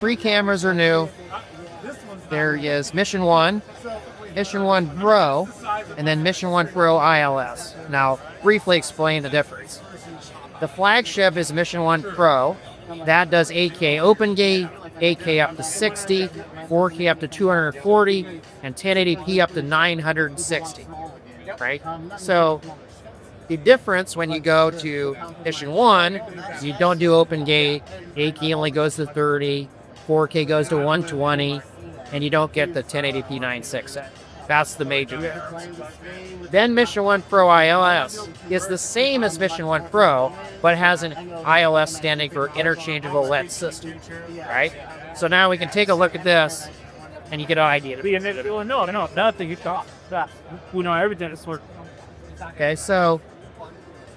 Three cameras are new. There is Mission 1, Mission 1 Pro, and then Mission 1 Pro ILS. Now, briefly explain the difference. The flagship is Mission 1 Pro. That does 8K open gate, 8K up to 60, 4K up to 240, and 1080p up to 960, right? So the difference when you go to Mission 1 is you don't do open gate, 8K only goes to 30, 4K goes to 120, and you don't get the 1080p 960. That's the major difference. Then Mission 1 Pro ILS is the same as Mission 1 Pro, but has an ILS standing for interchangeable lens system, right? So now we can take a look at this, and you get an idea. No, nothing. We know everything is working. Okay, so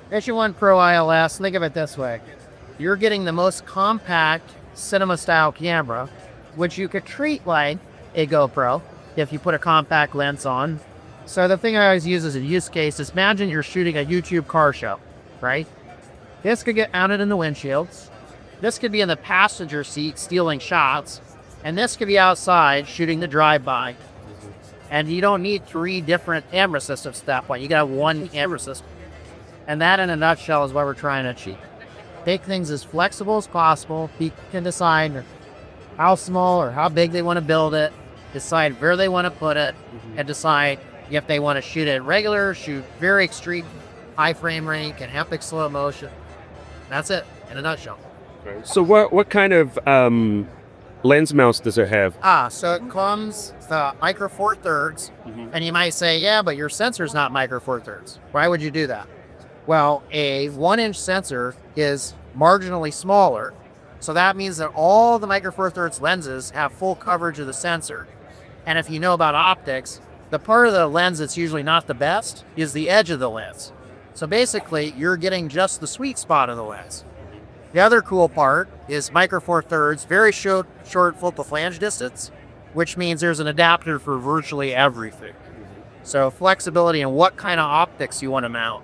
Mission 1 Pro ILS, think of it this way. You're getting the most compact cinema-style camera, which you could treat like a GoPro if you put a compact lens on. So the thing I always use as a use case is imagine you're shooting a YouTube car show, right? This could get mounted in the windshields. This could be in the passenger seat stealing shots. And this could be outside shooting the drive-by. And you don't need three different camera systems at that point. You got one camera system. And that in a nutshell is what we're trying to achieve. Make things as flexible as possible. People can decide how small or how big they want to build it, decide where they want to put it, and decide if they want to shoot it regular, shoot very extreme high frame rate, and epic slow motion. That's it in a nutshell. So what kind of lens mounts does it have? So it comes the micro four thirds, and you might say, yeah, but your sensor's not micro four thirds. Why would you do that? Well, a 1-inch sensor is marginally smaller, so that means that all the micro four thirds lenses have full coverage of the sensor. And if you know about optics, the part of the lens that's usually not the best is the edge of the lens. So basically, you're getting just the sweet spot of the lens. The other cool part is micro four thirds, very short focal flange distance, which means there's an adapter for virtually everything. So flexibility in what kind of optics you want to mount.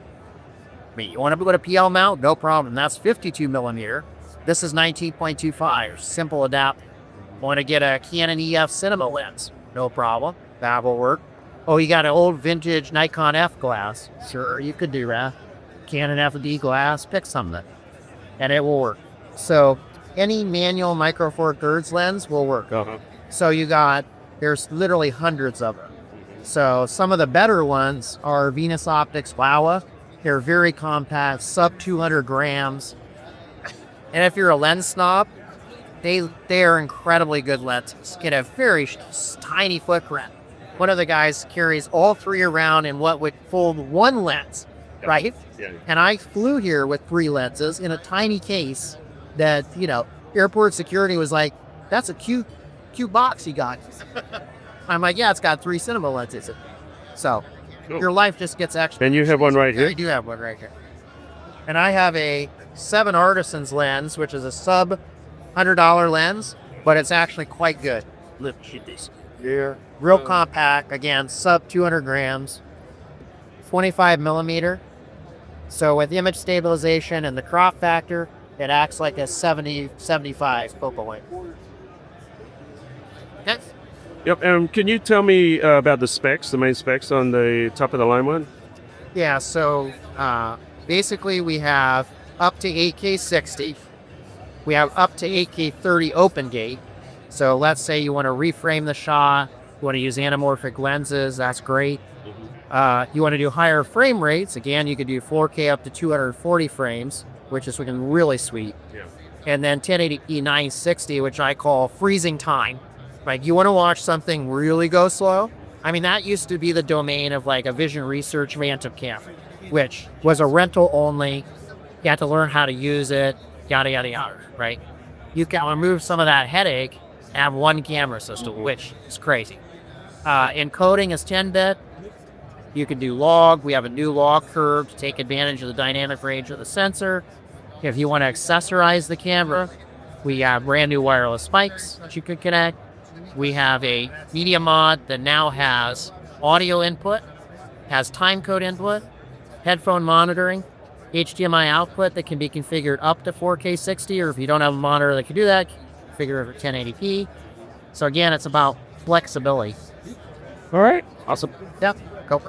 I mean, you want to put a PL mount? No problem. That's 52 millimeter. This is 19.25, simple adapt. Want to get a Canon EF cinema lens? No problem. That will work. Oh, you got an old vintage Nikon F glass? Sure, you could do that. Canon FD glass, pick something. And it will work. So any manual micro four thirds lens will work. So there's literally hundreds of them. So some of the better ones are Venus Optics Wawa. They're very compact, sub 200 grams. And if you're a lens snob, they are incredibly good lenses. Get a very tiny footprint. One of the guys carries all three around in what would fold one lens, right? Yeah. And I flew here with three lenses in a tiny case that, airport security was like, that's a cute box you got. I'm like, yeah, it's got three cinema lenses. So cool. Your life just gets extra. And you have one right here? I do have one right here. And I have a 7 Artisans lens, which is a sub $100 lens, but it's actually quite good. Look at this. Yeah. Real compact, again, sub 200 grams, 25 millimeter. So with image stabilization and the crop factor, it acts like a 75 focal length. Okay. Yep. Can you tell me about the main specs on the top of the line one? Yeah. So basically, we have up to 8K 60. We have up to 8K 30 open gate. So let's say you want to reframe the shot, you want to use anamorphic lenses, that's great. You want to do higher frame rates, again, you could do 4K up to 240 frames, which is looking really sweet. Yeah. And then 1080p 960, which I call freezing time. Like, you want to watch something really go slow? I mean, that used to be the domain of like a Vision Research Phantom camera, which was a rental only. You had to learn how to use it, yada, yada, yada, right? You can remove some of that headache and have one camera system, which is crazy. Encoding is 10-bit. You can do log. We have a new log curve to take advantage of the dynamic range of the sensor. If you want to accessorize the camera, we have brand new wireless mics that you can connect. We have a media mod that now has audio input, has timecode input, headphone monitoring, HDMI output that can be configured up to 4K 60, or if you don't have a monitor that can do that, configure it for 1080p. So again, it's about flexibility. All right. Awesome. Yep.